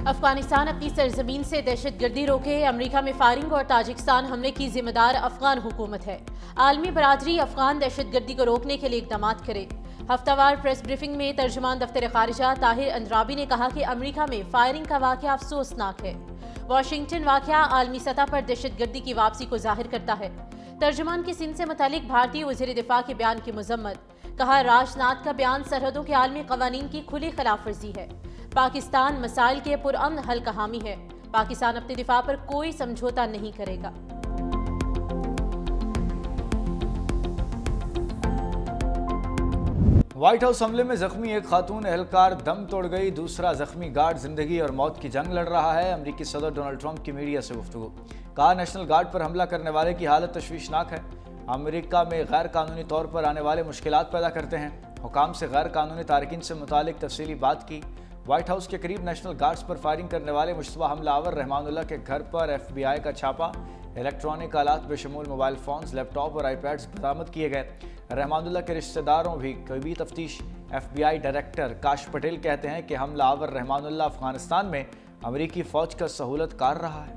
अफगानिस्तान अपनी सरजमीन से दहशतगर्दी रोके, अमरीका में फायरिंग और ताजिकिस्तान हमले की जिम्मेदार अफगान हुकूमत है। आलमी बरादरी अफगान दहशतगर्दी को रोकने के लिए इकदाम करे। हफ्तावार प्रेस ब्रीफिंग में तर्जुमान दफ्तर खारिजा ताहिर अंद्राबी ने कहा कि अमरीका में फायरिंग का वाक़या अफसोसनाक है। वाशिंगटन वाक़या आलमी सतह पर दहशतगर्दी की वापसी को जाहिर करता है। तर्जुमान की सिंध से मुतालिक भारतीय वज़ीर दिफा के बयान की मजम्मत, कहा राजनाथ का बयान सरहदों के आलमी कवानीन की खुली खिलाफ वर्जी है। पाकिस्तान मसाइल के पुरअमन हल का हामी है। पाकिस्तान अपने दिफा पर कोई समझौता नहीं करेगा। व्हाइट हाउस हमले में जख्मी एक खातून एहलकार दम तोड़ गई, दूसरा जख्मी गार्ड जिंदगी और मौत की जंग लड़ रहा है। अमेरिकी सदर डोनाल्ड ट्रंप की मीडिया से गुफ्तगू, कहा नेशनल गार्ड पर हमला करने वाले की हालत तशवीशनाक है। अमेरिका में गैर कानूनी तौर पर आने वाले मुश्किलात पैदा करते हैं। हुकाम से गैर कानूनी तारकिन से मुतालिक तफसीली बात की। व्हाइट हाउस के करीब नेशनल गार्ड्स पर फायरिंग करने वाले मुश्तबा हमलावर रहमानुल्लाह के घर पर FBI का छापा, इलेक्ट्रॉनिक आलात बेशमूल मोबाइल फ़ोन्स, लैपटॉप और iPads बरामद किए गए। रहमानुल्लाह के रिश्तेदारों भी तफ्तीश। FBI डायरेक्टर काश पटेल कहते हैं कि हमलावर रहमानुल्लाह अफगानिस्तान में अमरीकी फ़ौज का सहूलतकार रहा है।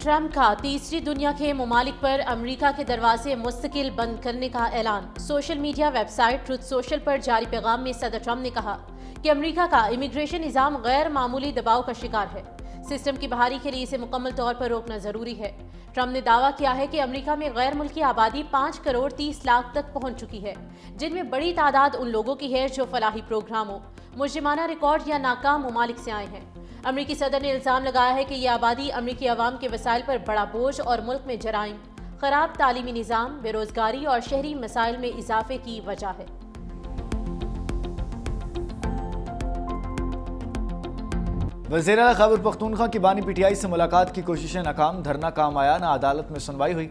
ट्रंप का तीसरी दुनिया के ममालिक पर अमेरिका के दरवाजे मुस्तकिल बंद करने का ऐलान। Social media website truth social पर जारी पैगाम में सदर ट्रंप ने कहा कि अमेरिका का इमिग्रेशन निज़ाम गैर मामूली दबाव का शिकार है। सिस्टम की बहाली के लिए इसे मुकम्मल तौर पर रोकना जरूरी है। ट्रंप ने दावा किया है कि अमेरिका में गैर मुल्की आबादी 5 करोड़ 30 लाख तक पहुंच चुकी है, जिनमें बड़ी तादाद उन लोगों की है जो फलाही प्रोग्रामों, मुजरिमाना रिकॉर्ड या नाकाम ममालिक से आए हैं। अमरीकी सदर ने इल्ज़ाम लगाया है कि यह आबादी अमरीकी अवाम के वसाइल पर बड़ा बोझ और मुल्क में जराइम, खराब तालीमी निज़ाम, बेरोजगारी और शहरी मसाइल में इजाफे की वजह है। वज़ीर आला खैबर पख्तूनख्वा की बानी PTI से मुलाकात की कोशिशें नाकाम, धरना काम आया ना अदालत में सुनवाई हुई।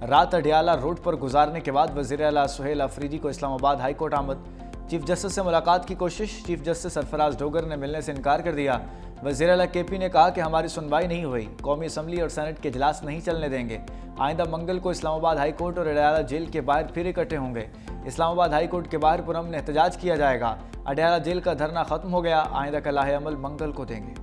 रात अडियाला रोड पर गुजारने के बाद वज़ीर आला सुहेल अफरीदी को इस्लामाबाद हाई कोर्ट आमद। चीफ जस्टिस से मुलाकात की कोशिश, चीफ जस्टिस सरफराज डोगर ने मिलने से इनकार कर दिया। वज़ीर आला KP ने कहा कि हमारी सुनवाई नहीं हुई, कौमी असम्बली और सेनेट के इजलास नहीं चलने देंगे। आइंदा मंगल को इस्लामाबाद हाई कोर्ट और अडियाला जेल के बाहर फिर इकट्ठे होंगे। इस्लामाबाद हाई कोर्ट के बाहर पुरअमन एहतजाज किया जाएगा। अडियाला जेल का धरना खत्म हो गया, आइंदा का लाहे अमल मंगल को देंगे।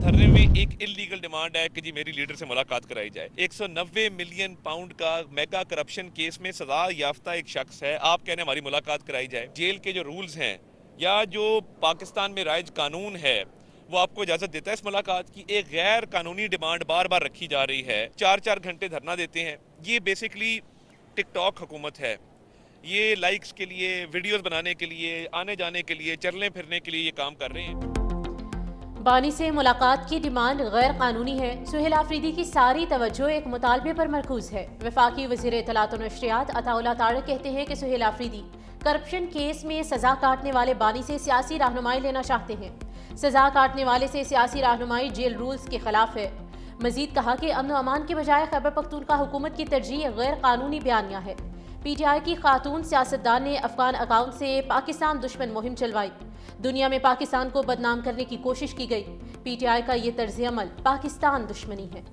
धरने में एक इलीगल डिमांड है कि जी मेरी लीडर से मुलाकात कराई जाए। 190 मिलियन पाउंड का मेगा करप्शन केस में सजा याफ्ता एक शख्स है, आप कहने हमारी मुलाकात कराई जाए। जेल के जो रूल्स हैं या जो पाकिस्तान में राइज कानून है वो आपको इजाजत देता है इस मुलाकात की। एक गैर कानूनी डिमांड बार बार रखी जा रही है, 4-4 घंटे धरना देते हैं। ये बेसिकली टिकटॉक हुकूमत है। ये लाइक्स के लिए, वीडियोस बनाने के लिए, आने जाने के लिए, चलने फिरने के लिए ये काम कर रहे हैं। बानी से मुलाकात की डिमांड गैर कानूनी है। सुहेल आफरीदी की सारी तवज्जो एक मुतालबे पर मरकूज है। वफाकी वज़ीर इत्तलात और नशरियात अताउल्लाह तारिक कहते हैं कि सुहेल आफरीदी करप्शन केस में सजा काटने वाले बानी से सियासी रहनुमाई लेना चाहते हैं। सजा काटने वाले से सियासी रहनुमाई जेल रूल्स के खिलाफ है। मजीद कहा कि अमन व अमान के बजाय खैबर पख्तूनख्वा हुकूमत की तरजीह गैर कानूनी बयानिया है। PTI की खातून सियासतदान ने अफगान अकाउंट से पाकिस्तान दुश्मन मुहिम चलवाई। दुनिया में पाकिस्तान को बदनाम करने की कोशिश की गई। PTI का ये तर्ज अमल पाकिस्तान दुश्मनी है।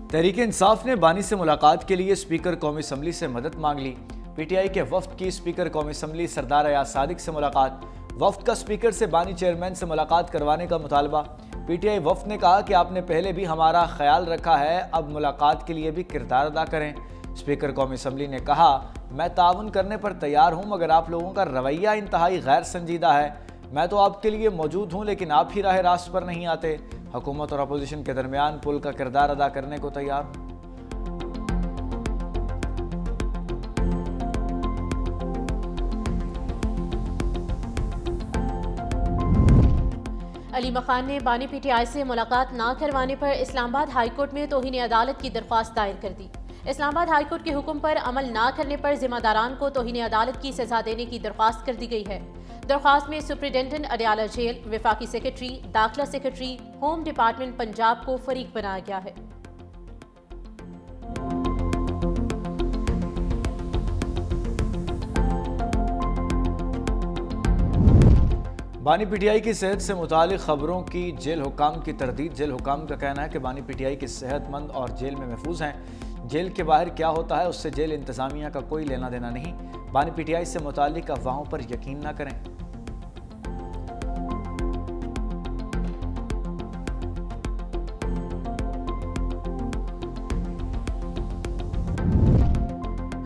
तहरीक इंसाफ ने बानी से मुलाकात के लिए स्पीकर कौमी असम्बली से मदद मांग ली। PTI के वफ्द की स्पीकर कौमी असम्बली सरदार अयाज सादिक से मुलाकात। वफ्द का स्पीकर से बानी चेयरमैन से मुलाकात करवाने का मुतालबा। PTI वफ्द ने कहा कि आपने पहले भी हमारा ख्याल रखा है, अब मुलाकात के लिए भी किरदार अदा करें। स्पीकर कौमी असम्बली ने कहा, मैं ताउन करने पर तैयार हूं, मगर आप लोगों का रवैया इंतहाई गैर संजीदा है। मैं तो आपके लिए मौजूद हूं, लेकिन आप ही राह रास्त पर नहीं आते। हुकूमत और अपोजिशन के दरमियान पुल का किरदार अदा करने को तैयार हूं। अली मखान ने बानी PTI से मुलाकात ना करवाने पर इस्लामाबाद हाई कोर्ट में तौहीन अदालत की दरख्वास्त दायर कर दी। इस्लामाबाद हाई कोर्ट के हुक्म पर अमल ना करने पर जिम्मेदारान को तौहीन अदालत की सजा देने की दरख्वास्त कर दी गई है। दरख्वास्त में सुप्रिंटेंडेंट अडयाला जेल, विफाकी सेक्रेटरी, दाखिला सेक्रेटरी, होम डिपार्टमेंट पंजाब को फरीक बनाया गया है। बानी पीटीआई की सेहत से मुतालिक खबरों की जेल हुकाम की तरदीद। जेल हुकाम का कहना है कि बानी पीटीआई की सेहतमंद और जेल में महफूज हैं। जेल के बाहर क्या होता है उससे जेल इंतजामिया का कोई लेना देना नहीं। बानी पीटीआई से मुतालिक अफवाहों पर यकीन न करें।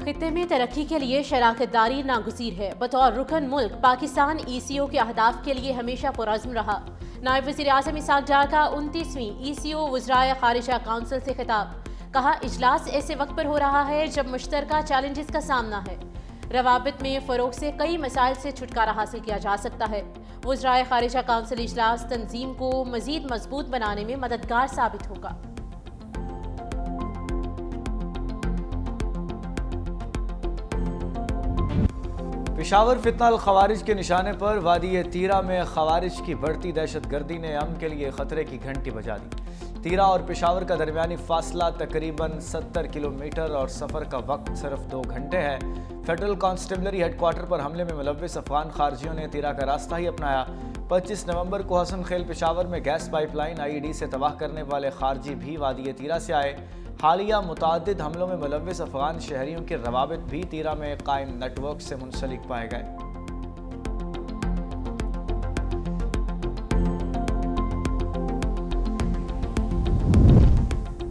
खित्ते में तरक्की के लिए शराकतदारी नागुज़ीर है। बतौर रुकन मुल्क पाकिस्तान ECO के अहदाफ के लिए हमेशा पुरअज़्म रहा। नायब वज़ीर आज़म इसाक डार का 29वीं ECO वज़राए ख़ारिजा काउंसिल से खिताब। कहा, इजलास ऐसे वक्त पर हो रहा है जब मुश्तरका चैलेंजेस का सामना है। रवाबित में फ़रोग से कई मसाइल से छुटकारा हासिल किया जा सकता है। वज़राए ख़ारिजा काउंसिल इजलास तंजीम को मज़ीद मजबूत बनाने में मददगार साबित होगा। पेशावर फितना अल खवारिज के निशाने पर वादी तीरा में खवारिज की बढ़ती दहशत गर्दी ने अमन के लिए खतरे की घंटी बजा दी। तीरा और पेशावर का दरमियानी फासला तकरीबन 70 किलोमीटर और सफ़र का वक्त सिर्फ 2 घंटे है। फेडरल कांस्टेबलरी हेडक्वार्टर पर हमले में मुलव्विस अफगान खारजियों ने तीरा का रास्ता ही अपनाया। 25 नवंबर को हसन खेल पेशावर में गैस पाइपलाइन IED से तबाह करने वाले खारजी भी वादी तीरा से आए। हालिया मुतादिद हमलों में मुलव्विस अफगान शहरियों के रवाबित भी तीरा में कायम नेटवर्क से मुंसलिक पाए गए।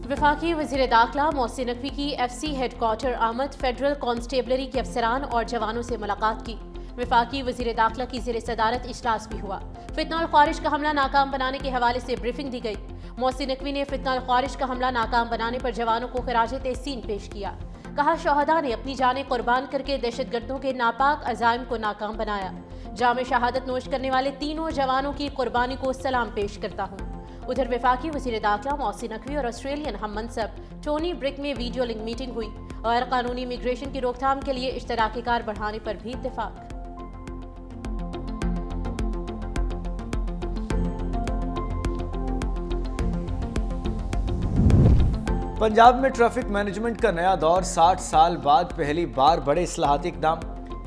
वफाकी वज़ीर दाखिला मोहसिन नकवी की FC हेडक्वार्टर आमद। फेडरल कांस्टेबलरी के अफसरान और जवानों से मुलाकात की। वफाकी वज़ीर दाखिला की ज़ेर सदारत इजलास भी हुआ। फितना अल ख़वारिज का हमला नाकाम बनाने के हवाले से ब्रीफिंग दी गई। मोहसिन नकवी ने फितना अल ख़वारिज का हमला नाकाम बनाने पर जवानों को खिराज तहसीन पेश किया। कहा, शहदा ने अपनी जानें कुर्बान करके दहशतगर्दों के नापाक अज़ाइम को नाकाम बनाया। जाम शहादत नोश करने वाले तीनों जवानों की कुर्बानी को सलाम पेश करता हूँ। उधर वफाकी वज़ीर दाखिला मोहसिन नकवी और ऑस्ट्रेलियन हम मनसब टोनी ब्रिक में वीडियो लिंक मीटिंग हुई। गैर कानूनी इमिग्रेशन की रोकथाम के लिए इश्तराकी कार बढ़ाने पर भी इत्तेफाक। पंजाब में ट्रैफिक मैनेजमेंट का नया दौर। 60 साल बाद पहली बार बड़े इस्लाहाती इक़दाम।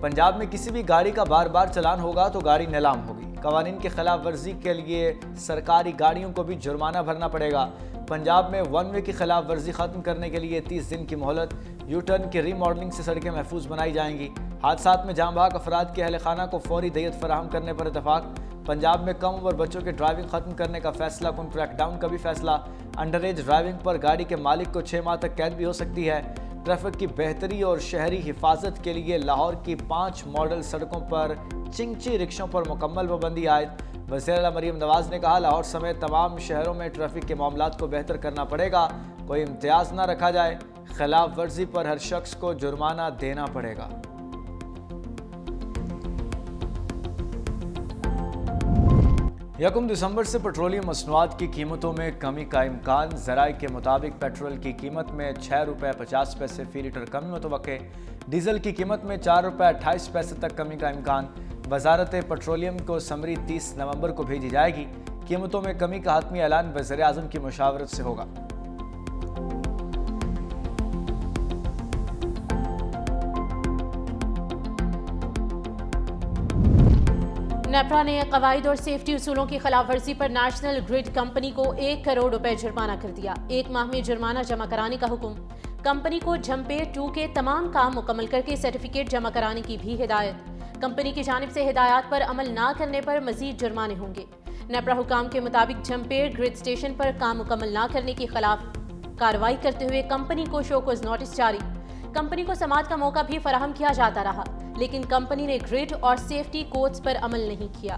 पंजाब में किसी भी गाड़ी का बार बार चलान होगा तो गाड़ी नीलाम होगी। कवानीन की खिलाफ वर्जी के लिए सरकारी गाड़ियों को भी जुर्माना भरना पड़ेगा। पंजाब में 1 वे की खिलाफ वर्जी खत्म करने के लिए 30 दिन की मोहलत। यू टर्न की रीमॉडलिंग से सड़कें महफूज बनाई जाएंगी। हादसात में जाम बहक अफराद के अहल खाना को फौरी दियत फराहम करने पर इतफाक। पंजाब में कम उम्र बच्चों के ड्राइविंग खत्म करने का फैसला कुन क्रैकडाउन का भी फैसला। अंडर एज ड्राइविंग पर गाड़ी के मालिक को 6 माह तक कैद भी हो सकती है। ट्रैफिक की बेहतरी और शहरी हिफाजत के लिए लाहौर की 5 मॉडल सड़कों पर चिंची रिक्शों पर मुकम्मल पाबंदी आयद। वज़ीर आला मरीम नवाज ने कहा, लाहौर समेत तमाम शहरों में ट्रैफिक के मामलात को बेहतर करना पड़ेगा। कोई इम्तियाज़ ना रखा जाए। खिलाफ वर्जी पर हर शख्स को जुर्माना देना पड़ेगा। 1 दिसंबर से पेट्रोलियम मसनूआत की कीमतों में कमी का इम्कान। ज़राए के मुताबिक पेट्रोल की कीमत में 6 रुपये 50 पैसे फी लीटर कमी मुतवक्के। डीजल की कीमत में 4 रुपये 28 पैसे तक कमी का इम्कान। वजारत पेट्रोलियम को समरी 30 नवंबर को भेजी जाएगी। कीमतों में कमी का हतमी ऐलान वज़ीर आज़म की मुशावरत से होगा। नेपरा ने कवायद और सेफ्टी उसूलों की खिलाफ वर्जी पर नेशनल ग्रिड कंपनी को 1 करोड़ रुपए जुर्माना कर दिया। 1 माह में जुर्माना जमा कराने का हुक्म। कंपनी को झम्पेर 2 के तमाम काम मुकम्मल करके सर्टिफिकेट जमा कराने की भी हिदायत। कंपनी की जानिब से हिदायत पर अमल ना करने पर मजीद जुर्माने होंगे। नेपरा हुकाम के मुताबिक झम्पेर ग्रिड स्टेशन पर काम मुकम्मल ना करने के खिलाफ कार्रवाई करते हुए कंपनी को शोकॉज नोटिस जारी। कंपनी को समाअत का मौका भी फराहम किया जाता रहा, लेकिन कंपनी ने ग्रिड और सेफ्टी कोड्स पर अमल नहीं किया।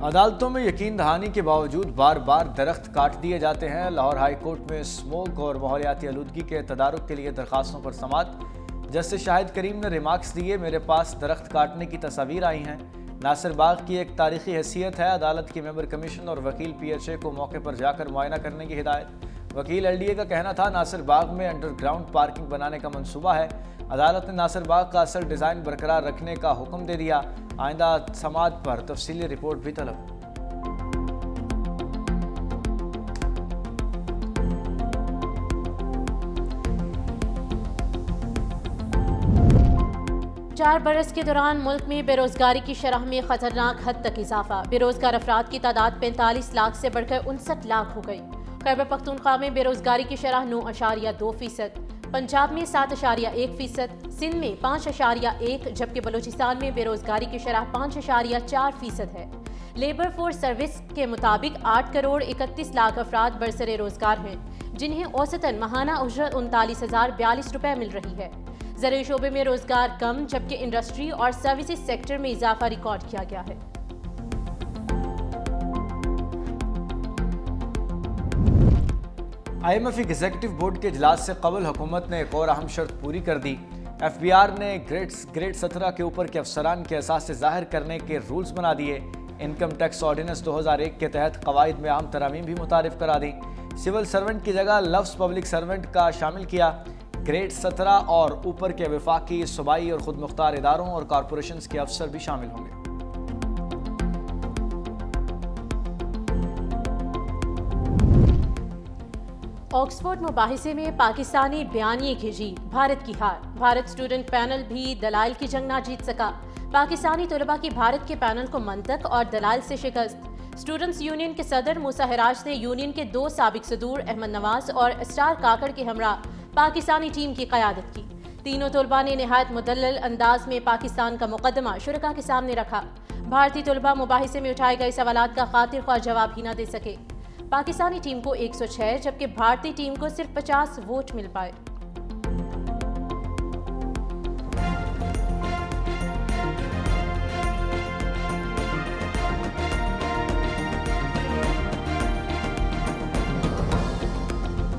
अदालतों में यकीन दहानी के बावजूद बार बार दरख्त काट दिए जाते हैं। लाहौर हाई कोर्ट में स्मोक और माहौलियाती आलूदगी के तदारुक के लिए दरखास्तों पर समाअत। जस्टिस शाहिद करीम ने रिमार्क्स दिए, मेरे पास दरख्त काटने की तस्वीर आई हैं। नासिर बाग की एक तारीखी हैसियत है। अदालत की मेंबर कमीशन और वकील PHA को मौके पर जाकर मुआयना करने की हिदायत। वकील LDA का कहना था नासिर बाग में अंडरग्राउंड पार्किंग बनाने का मंसूबा है। अदालत ने नासिर बाग का असल डिज़ाइन बरकरार रखने का हुक्म दे दिया। आइंदा समाअत पर तफसीली रिपोर्ट भी तलब। चार बरस के दौरान मुल्क में बेरोजगारी की शरह में खतरनाक हद तक इजाफा। बेरोजगार अफराद की तादाद 45 लाख से बढ़कर 59 लाख हो गई। खैबर पख्तूनख्वा में बेरोजगारी की शरह 9.2%, पंजाब में 7.1%, सिंध में 5.1%, जबकि बलूचिस्तान में बेरोजगारी की शरह 5.4% है। लेबर फोर्स सर्विस के मुताबिक 8 करोड़ 31 लाख अफराद बरसरे रोजगार हैं, जिन्हें औसतन माहाना उजरत 39,042 रुपये मिल रही है। ज़रूरी शोबे में रोजगार कम, जबकि इंडस्ट्री और सर्विसेज सेक्टर में इजाफा रिकॉर्ड किया गया है। IMF एग्जीक्यूटिव बोर्ड के इजलास से कबल हुकूमत ने एक और अहम शर्त पूरी कर दी। FBR ने ग्रेड 17 के ऊपर के अफसरान के एहसास से जाहिर करने के रूल्स बना दिए। इनकम टैक्स ऑर्डिनेंस 2001 के तहत कवायद में अहम तरामीम भी मुतारिफ करा दी। सिविल सर्वेंट की जगह लफ्ज़ पब्लिक सर्वेंट का शामिल किया। ग्रेड 17 और ऊपर के वफाकी, सूबाई और खुद मुख्तार इदारों और कॉरपोरेशंस के अफसर भी शामिल होंगे। ऑक्सफोर्ड मुबाहिसे में पाकिस्तानी बयानिए की जीत, भारत की हार। भारत स्टूडेंट पैनल भी दलाइल की जंग ना जीत सका। पाकिस्तानी तलबा की भारत के पैनल को मंतक और दलाइल से शिकस्त। स्टूडेंट्स यूनियन के सदर मूसा हिराज ने यूनियन के 2 साबिक सदूर अहमद नवाज और स्टार काकड़ के हमरा पाकिस्तानी टीम की क़यादत की। तीनों तलबा ने नहायत मुदल्लल अंदाज में पाकिस्तान का मुकदमा शुरका के सामने रखा। भारतीय तलबा मुबाहिसे में उठाए गए सवालात का खातिर ख्वाह जवाब ही न दे सके। पाकिस्तानी टीम को 106 जबकि भारतीय टीम को सिर्फ 50 वोट मिल पाए।